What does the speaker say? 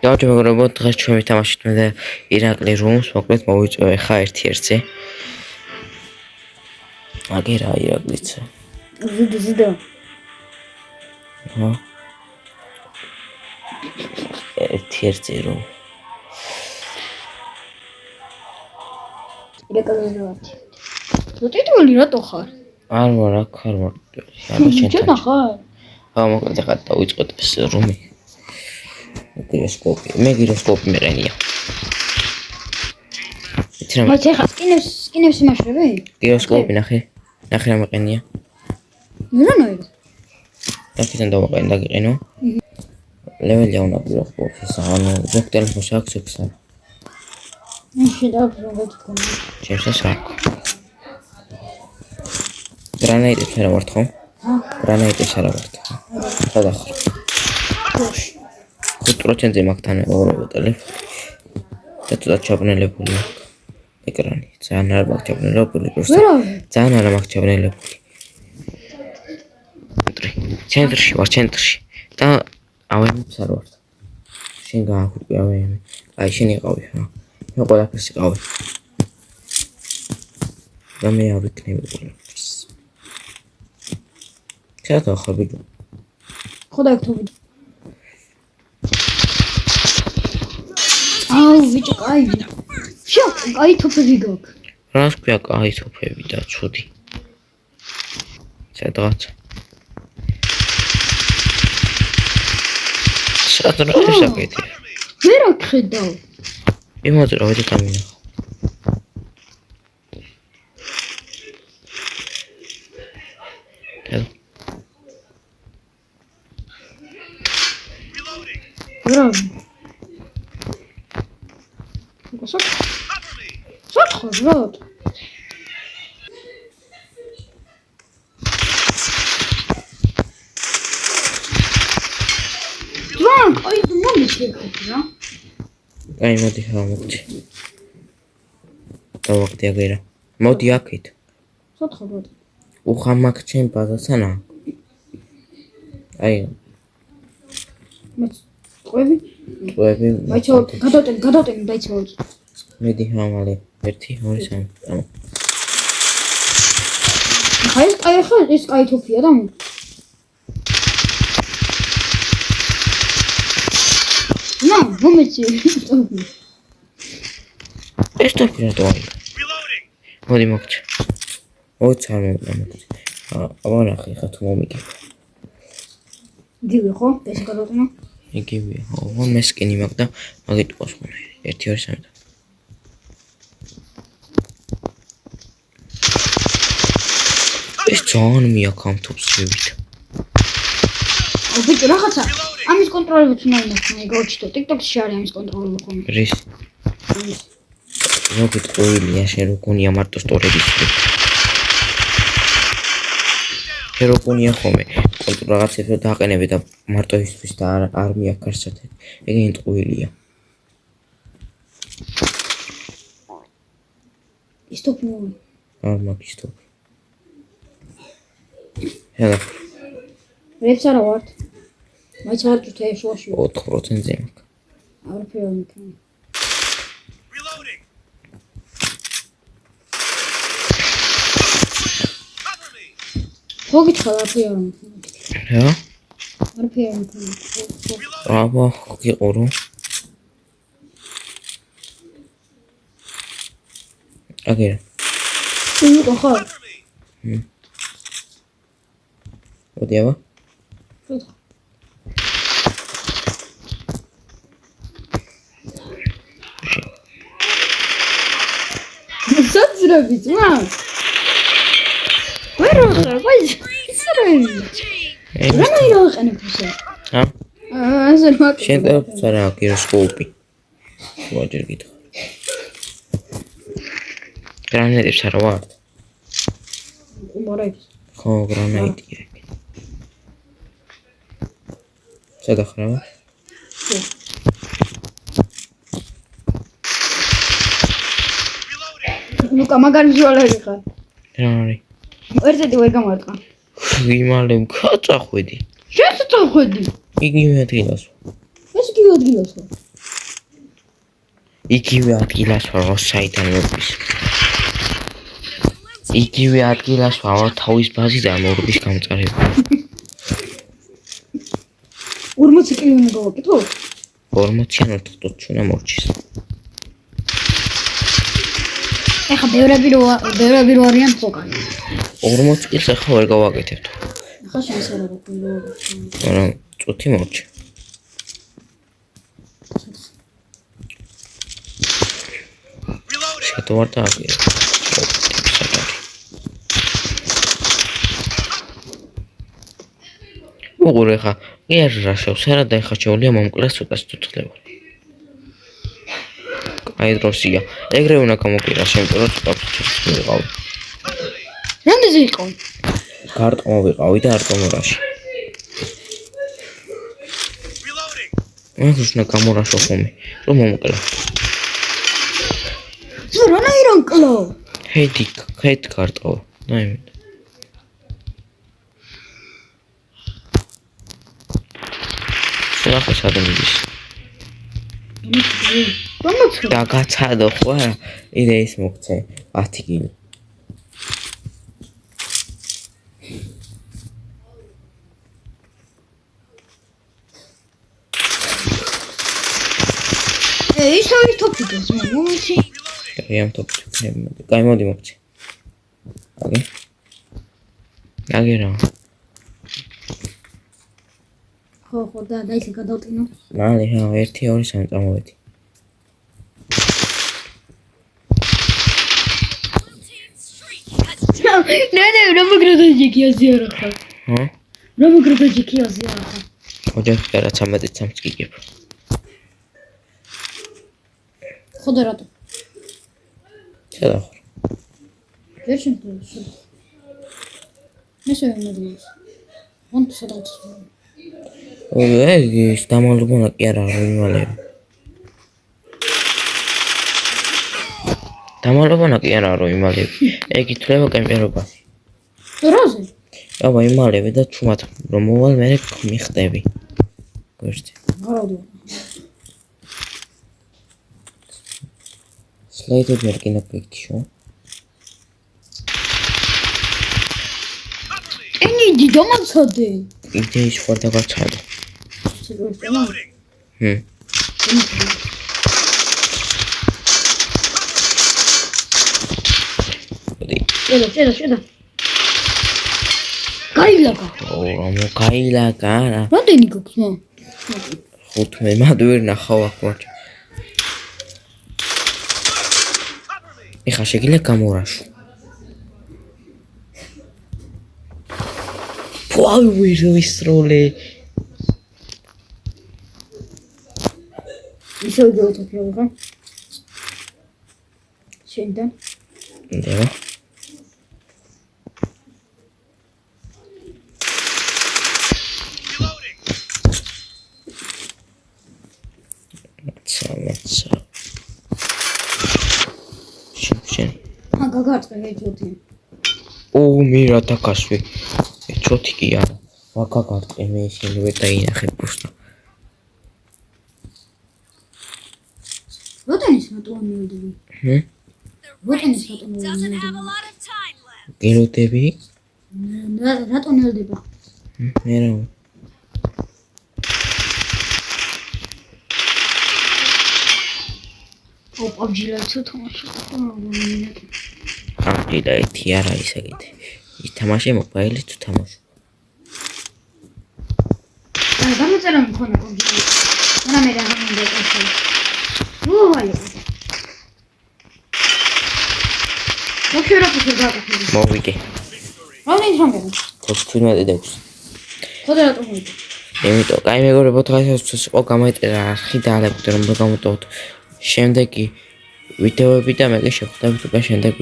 გავჯერებოთ დღეს ჩვენ ვითამაშეთ მე და ირაკლი რუმს, მოკლედ მოვიწვევ ხა 1-1-ზე. აგერა ირაკლიც. ზიდო. ხო. 1-1-ზე რომ. ირაკლი ვარ. თუ ტიტული რატო ხარ? არ ვარ, აქ ხარ ვარ. ჩეთა ხარ? ხო, მოკლედ ხა დავიწყოთ ეს რუმი. მე გიროსკოპი მეყენია. მოიცა ხა სკინებს იმაშრები? გიროსკოპი ნახე რა მეყენია. ნუրանოი. აქედან დავაყენე და გიყენო. ლეველი უნდა გიროსკოპი სანო ზოგ ტელეფონს აქვს ექსა. შეიძლება რომ გქონო. ჩემს აქვს. გრანაიტებს არა ვართ ხო? გრანაიტებს არა ვართ. სადახარ. 5%-ზე მაგთან ეყურება ტელეფონი. და ცოტა ჩაბნელებული აქვს ეკრანი. ძალიან არ მაქვს ჩაბნელებული პროსტა. ძალიან არ მაქვს ჩაბნელებული. ცენტრში ვარ ცენტრში. და ავემებს არ ვარ. შენ გაახვიე ავემი. აი შენ იყავი რა. მე ყველაფერს იყავი. და მე არ ვიქნები ყველაფერს. ჩატო ხარ ბიჭო. ხოდა აქ თუ ბიჭო. აუ ბიჭო კაი. შო კაი თოფები გაქვს. რას ქვია კაი თოფები და ცუდი. სადღაც. სადღაც შეგეთი. ვერ ახედავ. იმოძრავე და დამინახო. რა? Сотхо. Ай, думаю, да? Ай, моდი ხამოდი. დავაგდე აგერა. მოდი აქეთ. Сотхо. უხამაკ ჩემ ბაზასანა. აი. ტყვევი. მაჩო, გადავტენ დაიცავ. მედი ხამალე. 1 2 3. აი ხა ეს კაი თოფია და ნა მომეცი ეს თოფი რატო არის მოდი მოგჭ ოც არ მომეცი აბა ნახე ხა თუ მომიგე იგივე ხო ეს გადავტენა იგივე ხო მე სკინი მაქვს და მაგიტყვას ხოლმე 1 2 3 ეს ძალიან მიაქამთობს შევით. ბიჭო რაღაცა ამის კონტროლებიც უნდა იმასნა გაუჩიტო TikTok-ში არის ამის კონტროლები ხოლმე. რის? მოგეთ ყოილია შენ რო გონია მარტო სტორების. შენ რო გონია ხოლმე კონტროლ რაღაცებს რო დააყენები და მარტო ისთვის და არ მიაქარსათ. ეგენი ტყუილია. ისტოპი მომი. არ მაქვს ისტოპი. Hello. Reps არა ვართ. მაინც არ ჯუთ ეშოში. 4%-ზე მაქვს. არ ფერონი კან. Reloading. ხოგი ხარ არ ფერონი. რა? არ ფერონი. აბა, გიყურო. აგერა. თუ ხარ? მოდი აბა. საძრები ძმა. ვერ ხარ, ვაი, ისრები. რა მეიღენებ ისე? ჰა? ასე მაგ. შენ და არა გიროსკოპი. ვაჯერ გითხარ. გრანაიტებს არა ვართ? უმორებს. ხო, გრანაიტია. სადახრა? ნუკა მაგარი ჟოლერი ხარ. რა არის? ერთად ვერ გამარტყა. ვიმალე მქაწახვედი. შენ წახვედი. იგივე ადგილას. ეს იგივე ადგილას. იგივე ადგილას ვარ, საიდან მოდის. იგივე ადგილას ვარ, თავის ბაზიდან მორბის გამწარება. 40 კილი უნდა გავაკეთო? 40-იან ერთად ჩვენა მორჩის. ეხა ბევრები რო არიან ფოკანი. 40 კილს ახლა ვერ გავაკეთებთ. ეხა შეიძლება რა მაგრამ წუთი მორჩი. Reloading. შეტო ვარ და აგერ. უყურე ხა, იარ რა შევსარა და ხა შეუძლია მომკლეს ცოტას თუთხლება. აი დროსია. ეგრე უნდა გამოგვირა, შემიძლია რომ ცოტა თუთხლები ვიყავი. რამდენზე იყო? გარტყმა ვიყავი და არტომორაში. Reloading. მაგ უნდა გამორაშო ხომი, რომ მომკლე. რანაირონ კლო? ჰედ გარტყვა. ნაიმ. ახლა სადმის რომელცო? და გაცადო ხო არა იდეის მოგცე 10 კილი ისო თოფიკოს მომჩი. რეამ თოფი კაი მოდი მოგცე აგე რა ხო და ისე გადავტინო. მალე რა 1 2 3 წამოვედი ნე რომოგროდაჯიკი აზიარა ხა. ჰა რომოგროდაჯიკი აზიარა ხა. ოჯახი რა 13 გიგებ ხოდა რატო? შედა ვერ შემიძლია. მესვე მოდიოს. ვონტ სადაც. ეს დამალობანა კი არა იმალები დამალობანა კი არა რომ იმალები ეგ ითვლება კემპერობა როზე? აბა იმალები და ჩუმად რომ მოვალ მე მიხდები გვერდზე გაროდო. სლაიდები არ კიდე პექტიშო ენიდი დამაცადე. იდეის ხარ და გაცადე Reloading. შედა. გაილაგა. მოკაილაგა რა რამდენი გქს მა? 15 მად ვერ ნახავ აქ მარჩა ეხა შეგიძლია გამორაშო ფუაი ვისროლე ისე გეუთოფია ხა? შენთან? და Reloading. მაცა შენ გაგარწე ეჭოთი. ო მირა დაკასვი ეჭოთი კი არა ვაგაგარწე მე შენ ვერ დაინახე პროსტა როტენის რატომიოდები? როტენის Doesn't have a რატომიოდები? lot of time left. გელოდები რატომიოდება? მე რა ოპაბჯილაიცო თამაში ხო მინეტი. აბილა ეთი არა ისაგეთი ითამაშე მობაილი თუ თამაშო და გამოწერა მქონა ოპაბჯილაიცო. რა მე რა მინდა ეს. მოვალე. მოქერაფოს გაგაკეთე. მოვიდე რამდენი სამგები? 17 ხოდა რატომ მოიდი? იმიტომ კაი მეგობრებო დღესაც იყო გამოიწერა არხი და ალებდე რომ გამოტოვოთ შემდეგი ვიდეოები და მე შევხვდებით უკვე შემდეგ